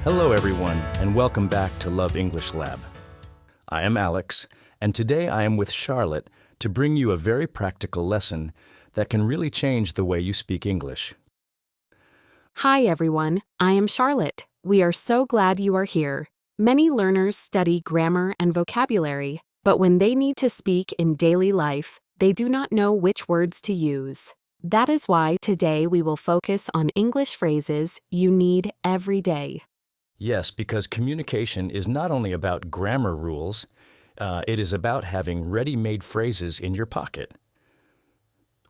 Hello everyone, and welcome back to Love English Lab. I am Alex, and today I am with Charlotte to bring you a very practical lesson that can really change the way you speak English. Hi everyone, I am Charlotte. We are so glad you are here. Many learners study grammar and vocabulary, but when they need to speak in daily life, they do not know which words to use. That is why today we will focus on English phrases you need every day. Yes, because communication is not only about grammar rules, it is about having ready-made phrases in your pocket.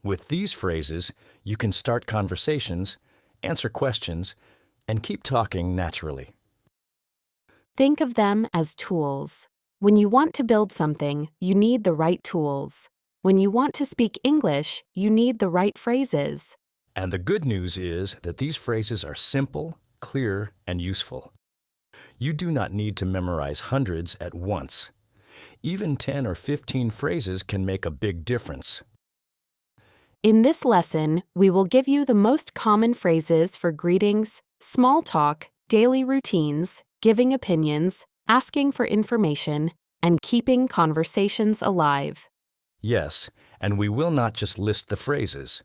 With these phrases, you can start conversations, answer questions, and keep talking naturally. Think of them as tools. When you want to build something, you need the right tools. When you want to speak English, you need the right phrases. And the good news is that these phrases are simple, clear, and useful. You do not need to memorize hundreds at once. Even 10 or 15 phrases can make a big difference. In this lesson, we will give you the most common phrases for greetings, small talk, daily routines, giving opinions, asking for information, and keeping conversations alive. Yes, and we will not just list the phrases.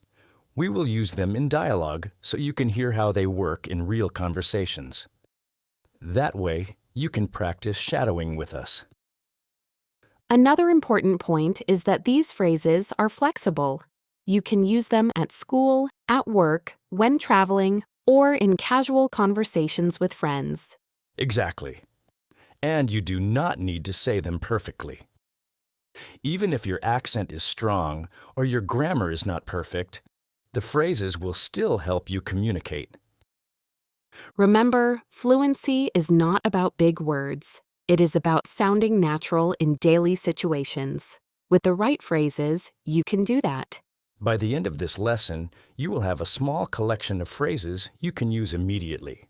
We will use them in dialogue so you can hear how they work in real conversations. That way, you can practice shadowing with us. Another important point is that these phrases are flexible. You can use them at school, at work, when traveling, or in casual conversations with friends. Exactly. And you do not need to say them perfectly. Even if your accent is strong or your grammar is not perfect, the phrases will still help you communicate. Remember, fluency is not about big words. It is about sounding natural in daily situations. With the right phrases, you can do that. By the end of this lesson, you will have a small collection of phrases you can use immediately.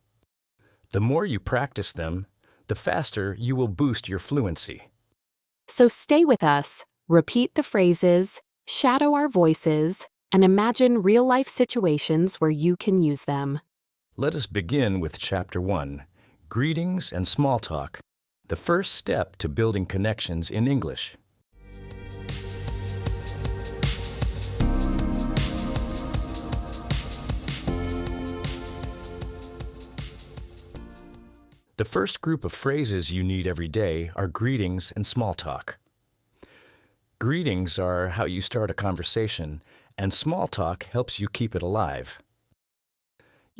The more you practice them, the faster you will boost your fluency. So stay with us, repeat the phrases, shadow our voices, and imagine real-life situations where you can use them. Let us begin with Chapter 1, Greetings and Small Talk, the first step to building connections in English. The first group of phrases you need every day are greetings and small talk. Greetings are how you start a conversation, and small talk helps you keep it alive.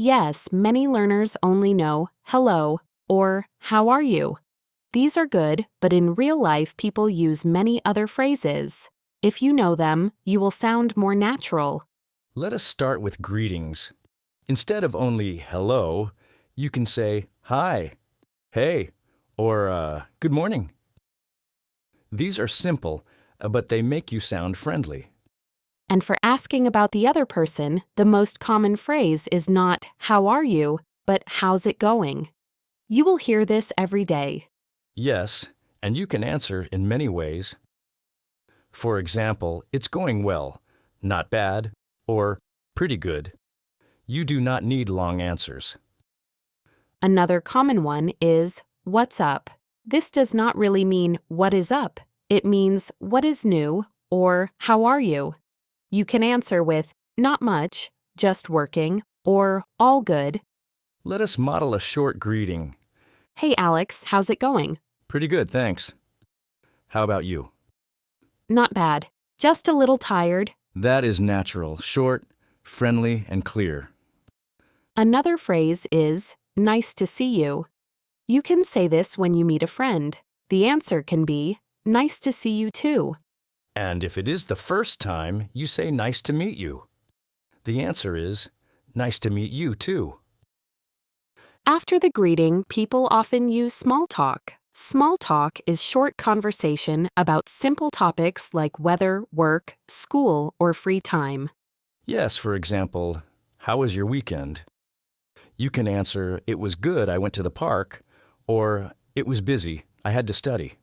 Yes, many learners only know hello or how are you. These are good, but in real life people use many other phrases. If you know them, you will sound more natural. Let us start with greetings. Instead of only hello, you can say hi, hey, or good morning. These are simple, but they make you sound friendly. And for asking about the other person, the most common phrase is not how are you, but how's it going? You will hear this every day. Yes, and you can answer in many ways. For example, it's going well, not bad, or pretty good. You do not need long answers. Another common one is what's up. This does not really mean what is up. It means what is new or how are you? You can answer with not much, just working, or all good. Let us model a short greeting. Hey Alex, how's it going? Pretty good, thanks. How about you? Not bad. Just a little tired. That is natural, short, friendly, and clear. Another phrase is nice to see you. You can say this when you meet a friend. The answer can be nice to see you too. And if it is the first time, you say nice to meet you. The answer is nice to meet you too. After the greeting, people often use small talk. Small talk is short conversation about simple topics like weather, work, school, or free time. Yes, for example, how was your weekend? You can answer, it was good, I went to the park, or it was busy, I had to study.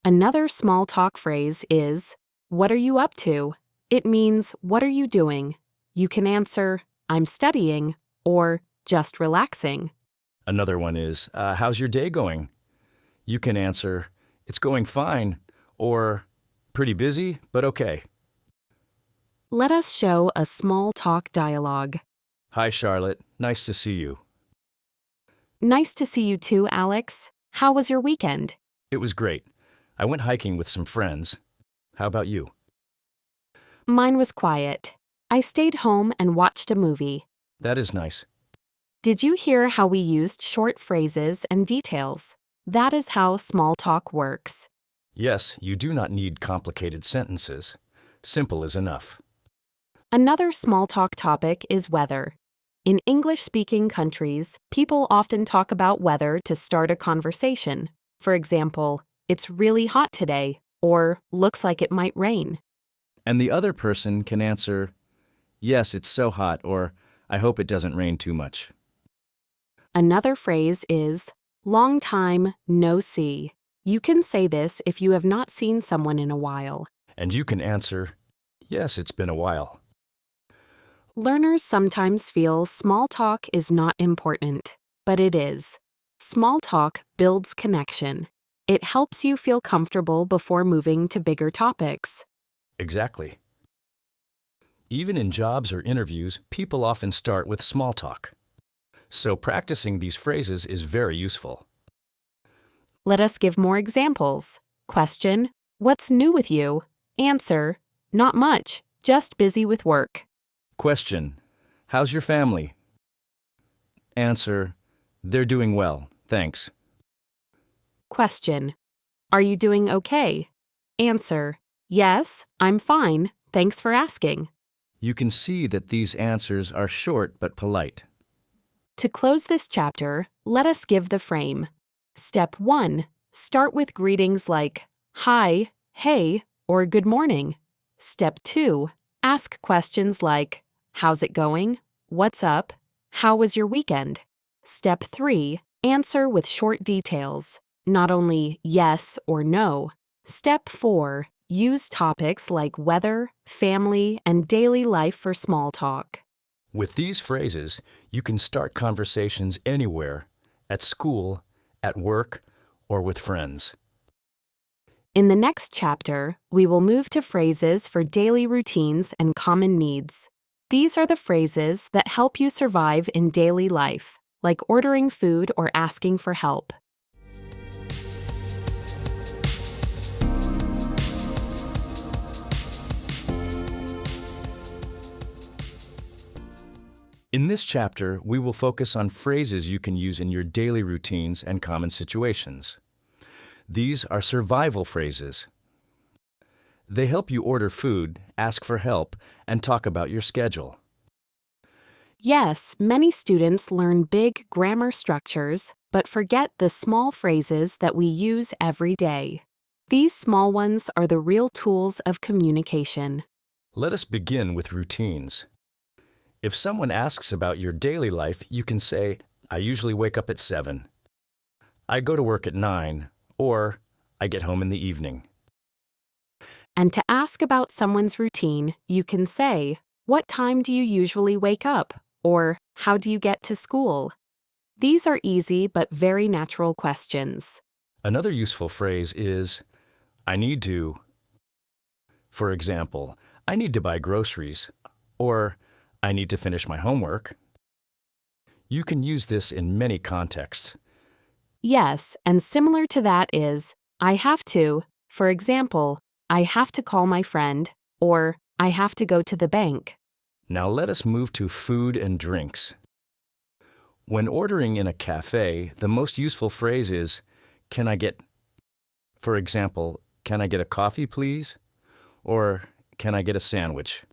Another small talk phrase is, what are you up to? It means, what are you doing? You can answer, I'm studying, or just relaxing. Another one is, how's your day going? You can answer, it's going fine, or pretty busy, but okay. Let us show a small talk dialogue. Hi, Charlotte. Nice to see you. Nice to see you too, Alex. How was your weekend? It was great. I went hiking with some friends. How about you? Mine was quiet. I stayed home and watched a movie. That is nice. Did you hear how we used short phrases and details? That is how small talk works. Yes, you do not need complicated sentences. Simple is enough. Another small talk topic is weather. In English-speaking countries, people often talk about weather to start a conversation. For example, it's really hot today, or looks like it might rain. And the other person can answer, yes, it's so hot, or I hope it doesn't rain too much. Another phrase is, long time, no see. You can say this if you have not seen someone in a while. And you can answer, yes, it's been a while. Learners sometimes feel small talk is not important, but it is. Small talk builds connection. It helps you feel comfortable before moving to bigger topics. Exactly. Even in jobs or interviews, people often start with small talk. So practicing these phrases is very useful. Let us give more examples. Question, what's new with you? Answer, not much, just busy with work. Question, how's your family? Answer, they're doing well, thanks. Question, are you doing okay? Answer, yes, I'm fine, thanks for asking. You can see that these answers are short but polite. To close this chapter, let us give the frame. Step 1. Start with greetings like hi, hey, or good morning. Step 2. Ask questions like how's it going? What's up? How was your weekend? Step 3. Answer with short details, not only yes or no. Step 4. Use topics like weather, family, and daily life for small talk. With these phrases, you can start conversations anywhere, at school, at work, or with friends. In the next chapter, we will move to phrases for daily routines and common needs. These are the phrases that help you survive in daily life, like ordering food or asking for help. In this chapter, we will focus on phrases you can use in your daily routines and common situations. These are survival phrases. They help you order food, ask for help, and talk about your schedule. Yes, many students learn big grammar structures, but forget the small phrases that we use every day. These small ones are the real tools of communication. Let us begin with routines. If someone asks about your daily life, you can say, I usually wake up at 7. I go to work at 9, or I get home in the evening. And to ask about someone's routine, you can say, what time do you usually wake up? Or how do you get to school? These are easy but very natural questions. Another useful phrase is, I need to. For example, I need to buy groceries, or I need to finish my homework. You can use this in many contexts. Yes, and similar to that is, I have to. For example, I have to call my friend, or I have to go to the bank. Now let us move to food and drinks. When ordering in a cafe, the most useful phrase is, can I get, for example, can I get a coffee, please? Or can I get a sandwich?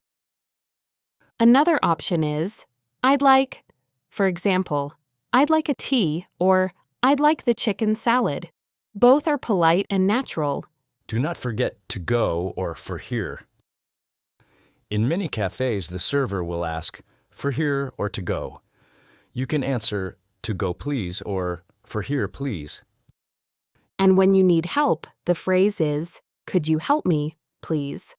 Another option is, I'd like, for example, I'd like a tea, or I'd like the chicken salad. Both are polite and natural. Do not forget to go or for here. In many cafes, the server will ask, for here or to go. You can answer, to go please, or for here please. And when you need help, the phrase is, could you help me, please?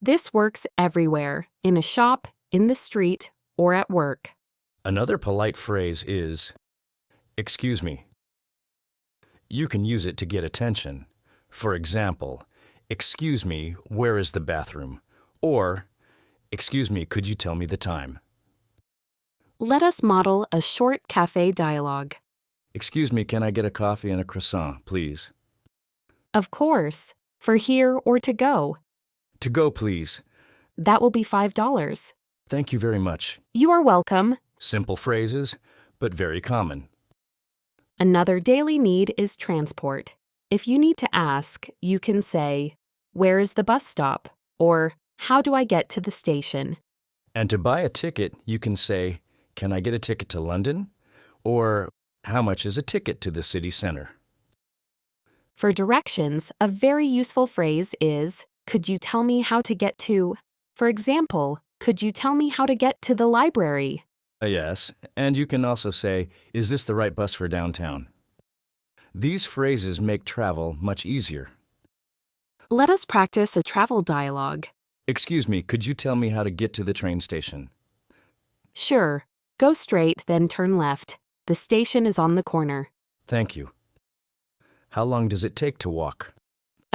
This works everywhere, in a shop, in the street, or at work. Another polite phrase is, Excuse me. You can use it to get attention. For example, excuse me, where is the bathroom? Or, excuse me, could you tell me the time? Let us model a short cafe dialogue. Excuse me, can I get a coffee and a croissant, please? Of course. For here or to go. To go, please. That will be $5. Thank you very much. You are welcome. Simple phrases, but very common. Another daily need is transport. If you need to ask, you can say, "Where is the bus stop?" or "How do I get to the station?" And to buy a ticket, you can say, can I get a ticket to London? Or, how much is a ticket to the city center? For directions, a very useful phrase is, "Could you tell me how to get to?" For example, "Could you tell me how to get to the library?" Yes, and you can also say, is this the right bus for downtown? These phrases make travel much easier. Let us practice a travel dialogue. Excuse me, could you tell me how to get to the train station? Sure. Go straight, then turn left. The station is on the corner. Thank you. How long does it take to walk?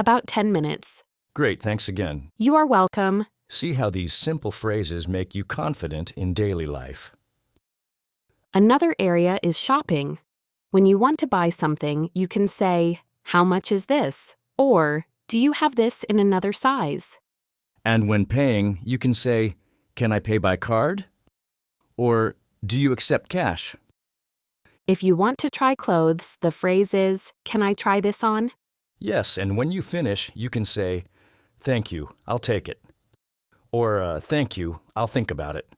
About 10 minutes. Great, thanks again. You are welcome. See how these simple phrases make you confident in daily life. Another area is shopping. When you want to buy something, you can say, "How much is this?" or "Do you have this in another size?" And when paying, you can say, can I pay by card? Or, do you accept cash? If you want to try clothes, the phrase is, "Can I try this on?" Yes, and when you finish, you can say, thank you, I'll take it. Or, thank you, I'll think about it.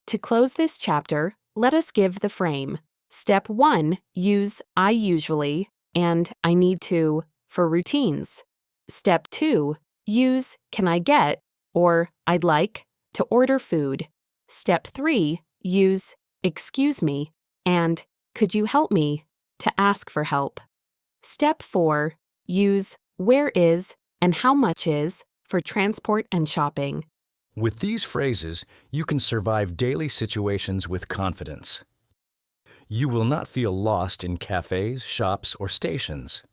To close this chapter, let us give the frame. Step 1, use "I usually" and "I need to" for routines. Step 2, use "Can I get" or "I'd like" to order food. Step 3, use "Excuse me" and "Could you help me" to ask for help. Step 4, use "Where is" and "How much is" for transport and shopping. With these phrases, you can survive daily situations with confidence. You will not feel lost in cafes, shops, or stations.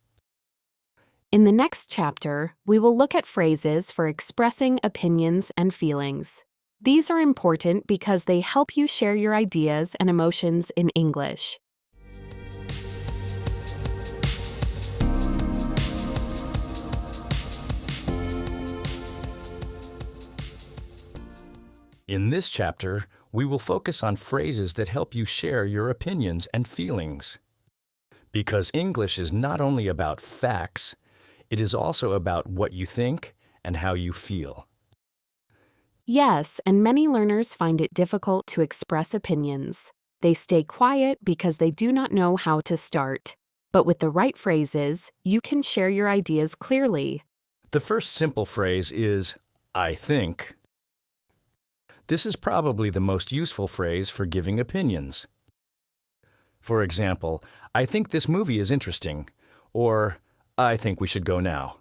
In the next chapter, we will look at phrases for expressing opinions and feelings. These are important because they help you share your ideas and emotions in English. In this chapter, we will focus on phrases that help you share your opinions and feelings. Because English is not only about facts, it is also about what you think and how you feel. Yes, and many learners find it difficult to express opinions. They stay quiet because they do not know how to start. But with the right phrases, you can share your ideas clearly. The first simple phrase is, I think. This is probably the most useful phrase for giving opinions. For example, I think this movie is interesting, or I think we should go now.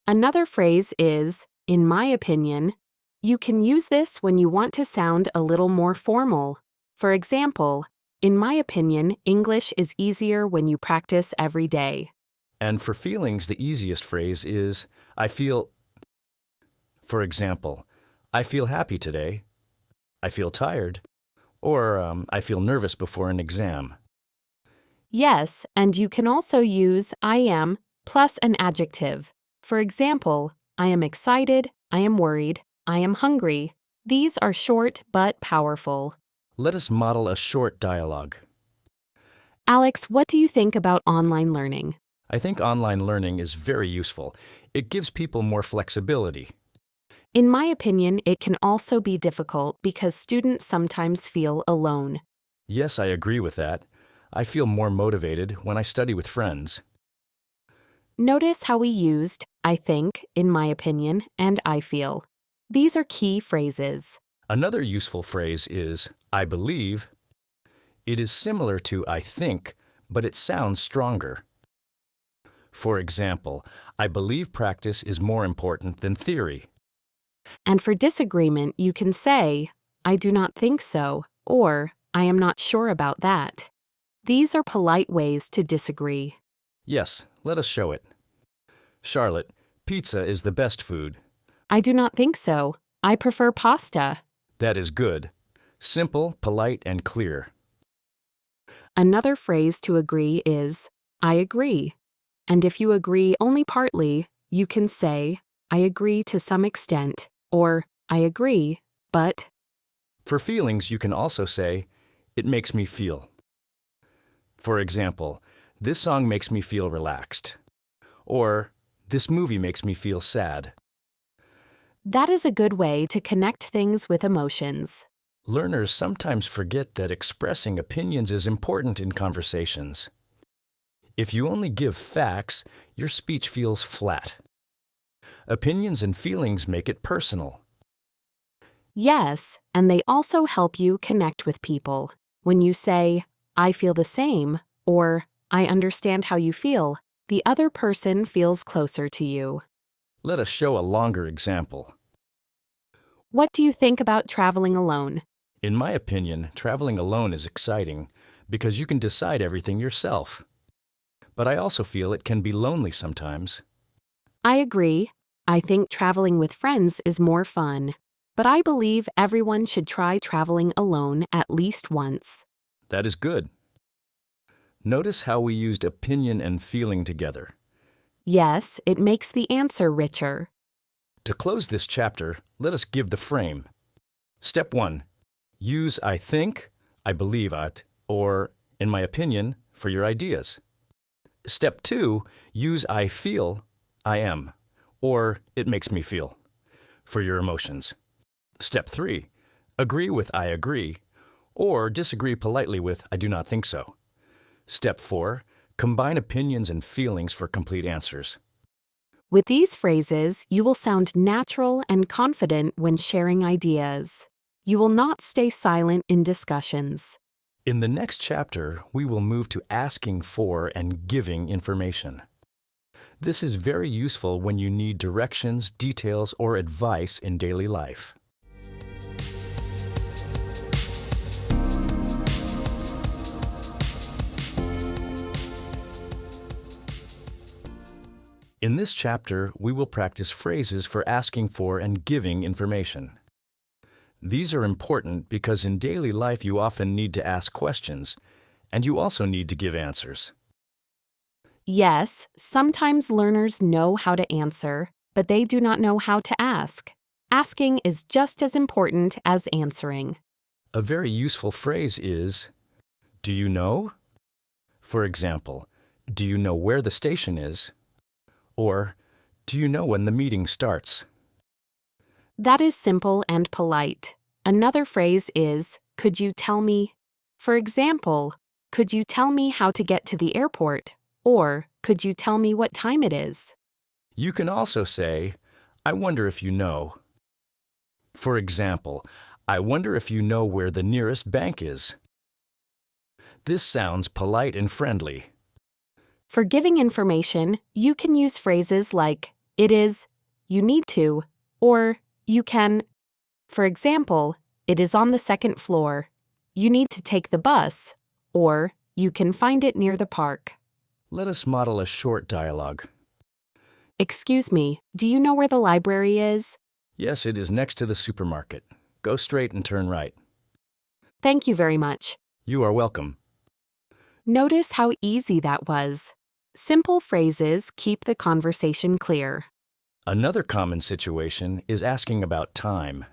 Another phrase is, "In my opinion." You can use this when you want to sound a little more formal. For example, "In my opinion, English is easier when you practice every day." And for feelings, the easiest phrase is, I feel. For example, I feel happy today. I feel tired. Or I feel nervous before an exam. Yes, and you can also use "I am" plus an adjective. For example, I am excited, I am worried, I am hungry. These are short but powerful. Let us model a short dialogue. Alex, what do you think about online learning? I think online learning is very useful. It gives people more flexibility. In my opinion, it can also be difficult because students sometimes feel alone. Yes, I agree with that. I feel more motivated when I study with friends. Notice how we used "I think," "in my opinion," and "I feel." These are key phrases. Another useful phrase is, I believe. It is similar to I think, but it sounds stronger. For example, I believe practice is more important than theory. And for disagreement, you can say, "I do not think so," or I am not sure about that. These are polite ways to disagree. Yes, let us show it. Charlotte, pizza is the best food. I do not think so. I prefer pasta. That is good. Simple, polite, and clear. Another phrase to agree is, I agree. And if you agree only partly, you can say, I agree to some extent, or I agree, but. For feelings, you can also say, it makes me feel. For example, this song makes me feel relaxed. Or, this movie makes me feel sad. That is a good way to connect things with emotions. Learners sometimes forget that expressing opinions is important in conversations. If you only give facts, your speech feels flat. Opinions and feelings make it personal. Yes, and they also help you connect with people. When you say, I feel the same, or I understand how you feel, the other person feels closer to you. Let us show a longer example. What do you think about traveling alone? In my opinion, traveling alone is exciting because you can decide everything yourself. But I also feel it can be lonely sometimes. I agree. I think traveling with friends is more fun. But I believe everyone should try traveling alone at least once. That is good. Notice how we used opinion and feeling together. Yes, it makes the answer richer. To close this chapter, let us give the frame. Step 1. Use I think, I believe at, or in my opinion, for your ideas. Step 2. Use I feel, I am, or it makes me feel, for your emotions. Step 3. Agree with I agree, or disagree politely with I do not think so. Step 4. Combine opinions and feelings for complete answers. With these phrases, you will sound natural and confident when sharing ideas. You will not stay silent in discussions. In the next chapter, we will move to asking for and giving information. This is very useful when you need directions, details, or advice in daily life. In this chapter, we will practice phrases for asking for and giving information. These are important because in daily life you often need to ask questions, and you also need to give answers. Yes, sometimes learners know how to answer, but they do not know how to ask. Asking is just as important as answering. A very useful phrase is, do you know? For example, do you know where the station is? Or, do you know when the meeting starts? That is simple and polite. Another phrase is, could you tell me? For example, could you tell me how to get to the airport? Or, could you tell me what time it is? You can also say, I wonder if you know. For example, I wonder if you know where the nearest bank is. This sounds polite and friendly. For giving information, you can use phrases like, it is, you need to, or you can. For example, it is on the second floor. You need to take the bus, or you can find it near the park. Let us model a short dialogue. Excuse me, do you know where the library is? Yes, it is next to the supermarket. Go straight and turn right. Thank you very much. You are welcome. Notice how easy that was. Simple phrases keep the conversation clear. Another common situation is asking about time.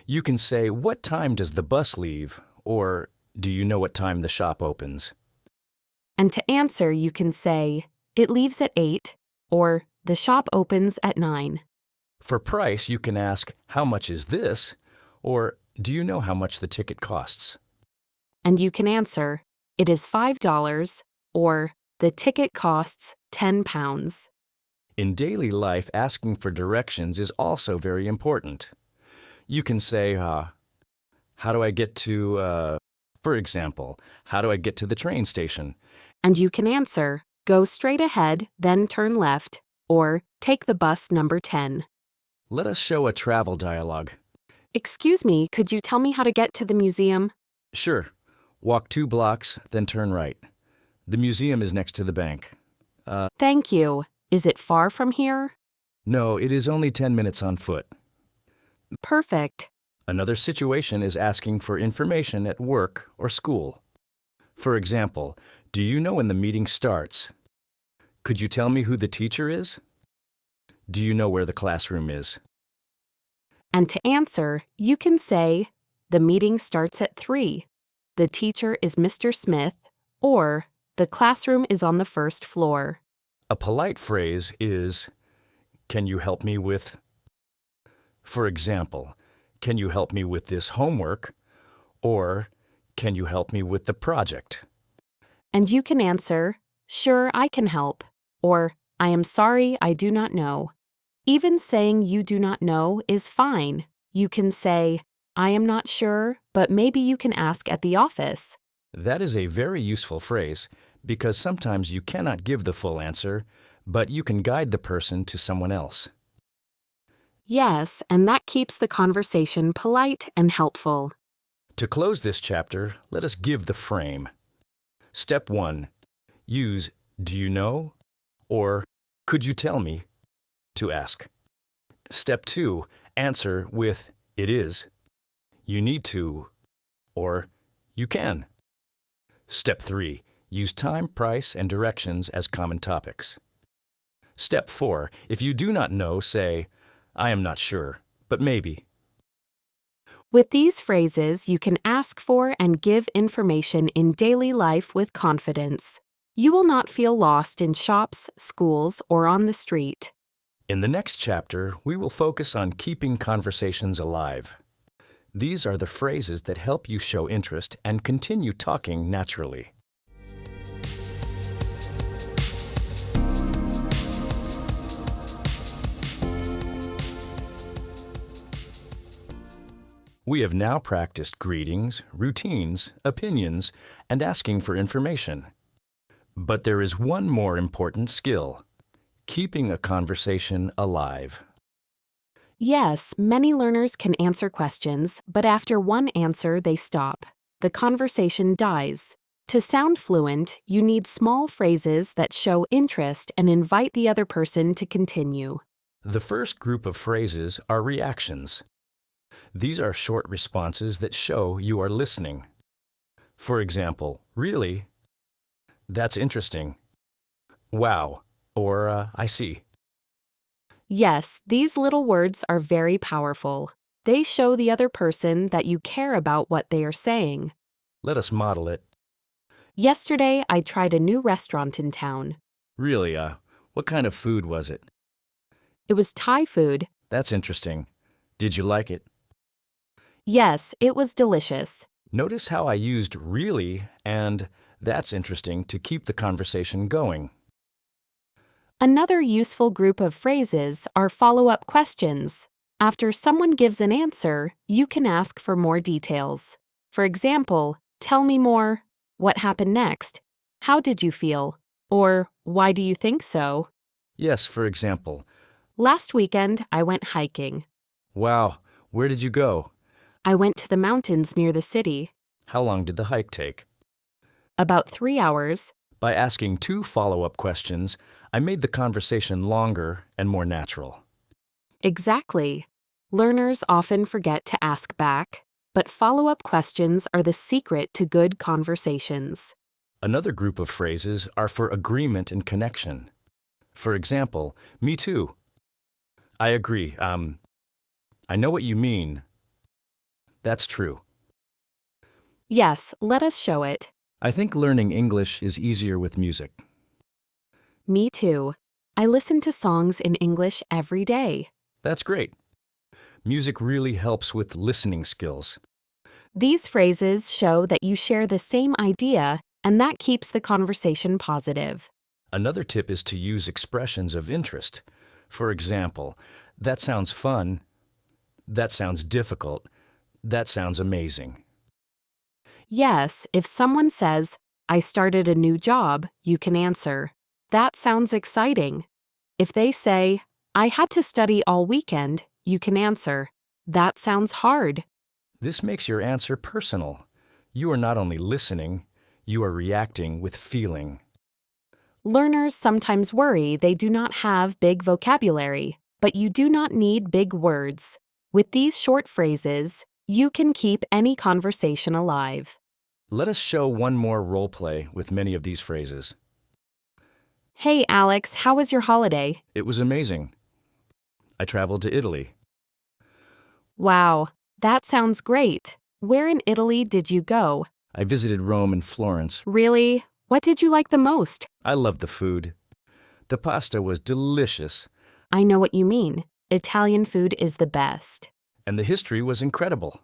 You can say, what time does the bus leave? Or, do you know what time the shop opens? And to answer, you can say, it leaves at 8, or the shop opens at 9. For price, you can ask, how much is this? Or, do you know how much the ticket costs? And you can answer, it is $5, or the ticket costs £10. In daily life, asking for directions is also very important. You can say, how do I get to, for example, how do I get to the train station? And you can answer, go straight ahead, then turn left, or take the bus number 10. Let us show a travel dialogue. Excuse me, could you tell me how to get to the museum? Sure. Walk 2 blocks, then turn right. The museum is next to the bank. Thank you. Is it far from here? No, it is only 10 minutes on foot. Perfect. Another situation is asking for information at work or school. For example, do you know when the meeting starts? Could you tell me who the teacher is? Do you know where the classroom is? And to answer, you can say, the meeting starts at 3. The teacher is Mr. Smith, or the classroom is on the first floor. A polite phrase is, can you help me with? For example, can you help me with this homework? Or, can you help me with the project? And you can answer, sure, I can help, or I am sorry, I do not know. Even saying you do not know is fine. You can say, I am not sure, but maybe you can ask at the office. That is a very useful phrase because sometimes you cannot give the full answer, but you can guide the person to someone else. Yes, and that keeps the conversation polite and helpful. To close this chapter, let us give the frame. Step 1. Use do you know or could you tell me to ask. Step 2. Answer with it is, you need to, or you can. Step 3. Use time, price, and directions as common topics. Step 4. If you do not know, say, I am not sure, but maybe. With these phrases, you can ask for and give information in daily life with confidence. You will not feel lost in shops, schools, or on the street. In the next chapter, we will focus on keeping conversations alive. These are the phrases that help you show interest and continue talking naturally. We have now practiced greetings, routines, opinions, and asking for information. But there is one more important skill: keeping a conversation alive. Yes, many learners can answer questions, but after one answer, they stop. The conversation dies. To sound fluent, you need small phrases that show interest and invite the other person to continue. The first group of phrases are reactions. These are short responses that show you are listening. For example, really? That's interesting. Wow, or I see. Yes, these little words are very powerful. They show the other person that you care about what they are saying. Let us model it. Yesterday, I tried a new restaurant in town. Really, what kind of food was it? It was Thai food. That's interesting. Did you like it? Yes, it was delicious. Notice how I used really and that's interesting to keep the conversation going. Another useful group of phrases are follow-up questions. After someone gives an answer, you can ask for more details. For example, tell me more. What happened next? How did you feel? Or why do you think so? Yes, for example, Last weekend, I went hiking. wow, where did you go? I went to the mountains near the city. How long did the hike take? About 3 hours. By asking 2 follow-up questions, I made the conversation longer and more natural. Exactly. Learners often forget to ask back, but follow-up questions are the secret to good conversations. Another group of phrases are for agreement and connection. For example, me too. I agree. I know what you mean. That's true. Yes, let us show it. I think learning English is easier with music. Me too. I listen to songs in English every day. That's great. Music really helps with listening skills. These phrases show that you share the same idea, and that keeps the conversation positive. Another tip is to use expressions of interest. For example, that sounds fun. That sounds difficult. That sounds amazing. Yes, if someone says, I started a new job, you can answer, that sounds exciting. If they say, I had to study all weekend, you can answer, that sounds hard. This makes your answer personal. You are not only listening, you are reacting with feeling. Learners sometimes worry they do not have big vocabulary, but you do not need big words. With these short phrases, you can keep any conversation alive. Let us show one more role play with many of these phrases. Hey Alex, how was your holiday? It was amazing. I traveled to Italy. Wow, that sounds great. Where in Italy did you go? I visited Rome and Florence. Really? What did you like the most? I loved the food. The pasta was delicious, I know what you mean. Italian food is the best. and the history was incredible.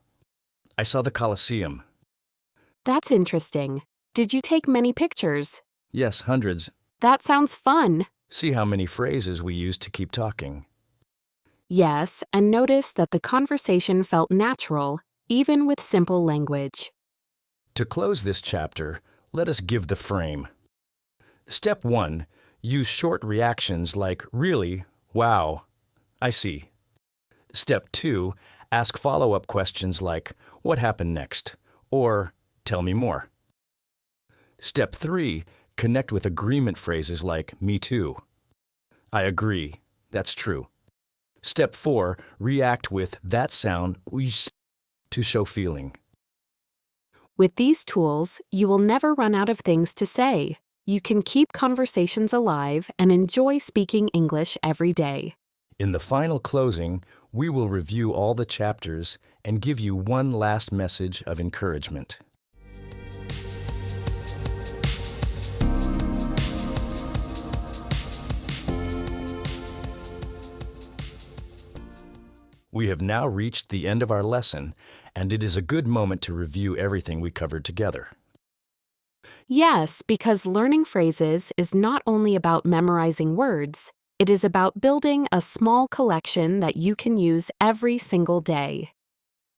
I saw the Colosseum. That's interesting. Did you take many pictures? Yes, hundreds. That sounds fun. See how many phrases we used to keep talking. Yes, and notice that the conversation felt natural, even with simple language. To close this chapter, let us give the frame. Step 1. Use short reactions like really, wow, I see. Step 2. Ask follow-up questions like what happened next or tell me more. Step 3. Connect with agreement phrases like me too. I agree, that's true. Step 4. React with that sound to show feeling. With these tools, you will never run out of things to say. You can keep conversations alive and enjoy speaking English every day. In the final closing, we will review all the chapters and give you one last message of encouragement. We have now reached the end of our lesson, and it is a good moment to review everything we covered together. Yes, because learning phrases is not only about memorizing words, it is about building a small collection that you can use every single day.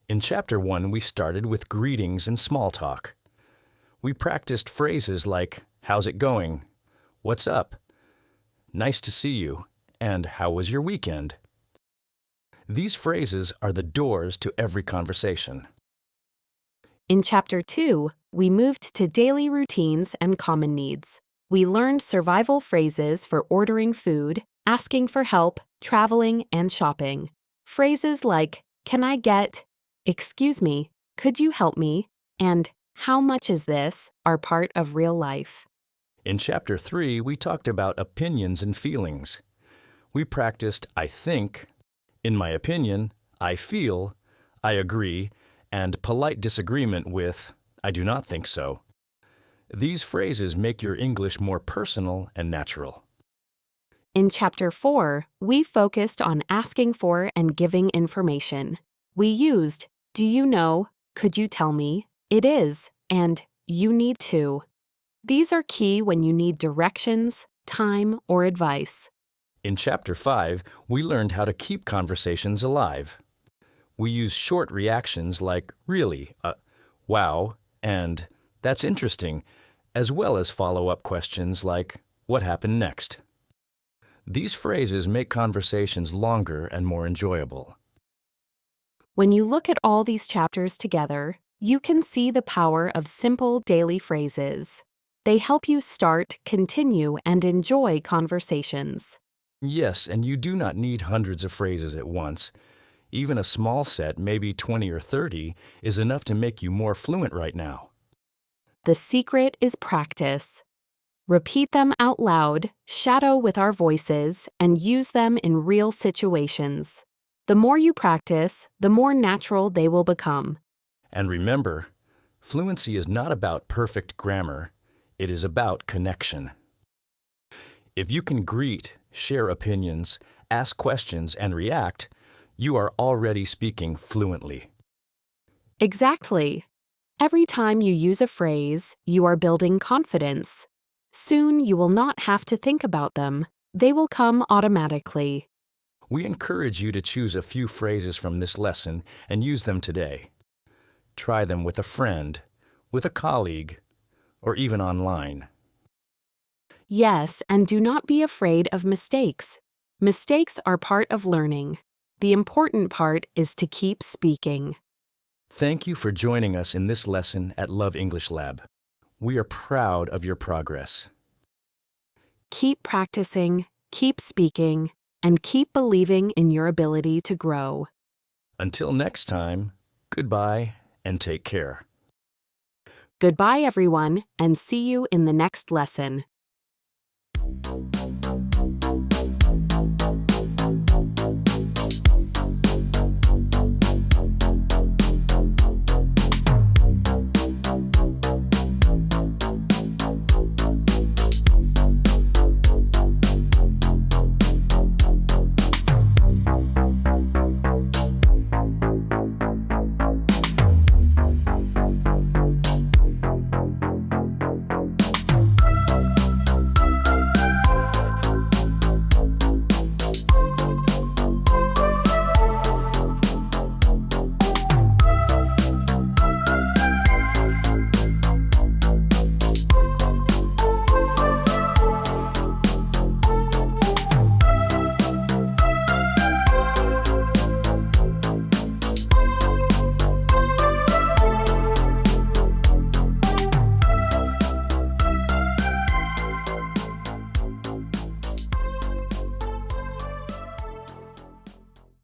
In Chapter 1, we started with greetings and small talk. We practiced phrases like, how's it going? What's up? Nice to see you. And how was your weekend? These phrases are the doors to every conversation. In Chapter 2, we moved to daily routines and common needs. We learned survival phrases for ordering food, asking for help, traveling, and shopping. Phrases like, can I get, excuse me, could you help me, and how much is this are part of real life. In Chapter 3, we talked about opinions and feelings. We practiced I think, in my opinion, I feel, I agree, and polite disagreement with I do not think so. These phrases make your English more personal and natural. In Chapter 4, we focused on asking for and giving information. We used, do you know, could you tell me, it is, and you need to. These are key when you need directions, time, or advice. In Chapter 5, we learned how to keep conversations alive. We use short reactions like really, wow, and that's interesting, as well as follow-up questions like what happened next. These phrases make conversations longer and more enjoyable. When you look at all these chapters together, you can see the power of simple daily phrases. They help you start, continue, and enjoy conversations. Yes, and you do not need hundreds of phrases at once. Even a small set, maybe 20 or 30, is enough to make you more fluent right now. The secret is practice. Repeat them out loud, shadow with our voices, and use them in real situations. The more you practice, the more natural they will become. And remember, fluency is not about perfect grammar. It is about connection. If you can greet, share opinions, ask questions, and react, you are already speaking fluently. Exactly. Every time you use a phrase, you are building confidence. Soon you will not have to think about them. They will come automatically. We encourage you to choose a few phrases from this lesson and use them today. Try them with a friend, with a colleague, or even online. Yes, and do not be afraid of mistakes. Mistakes are part of learning. The important part is to keep speaking. Thank you for joining us in this lesson at Love English Lab. We are proud of your progress. Keep practicing, keep speaking, and keep believing in your ability to grow. Until next time, goodbye and take care. Goodbye, everyone, and see you in the next lesson.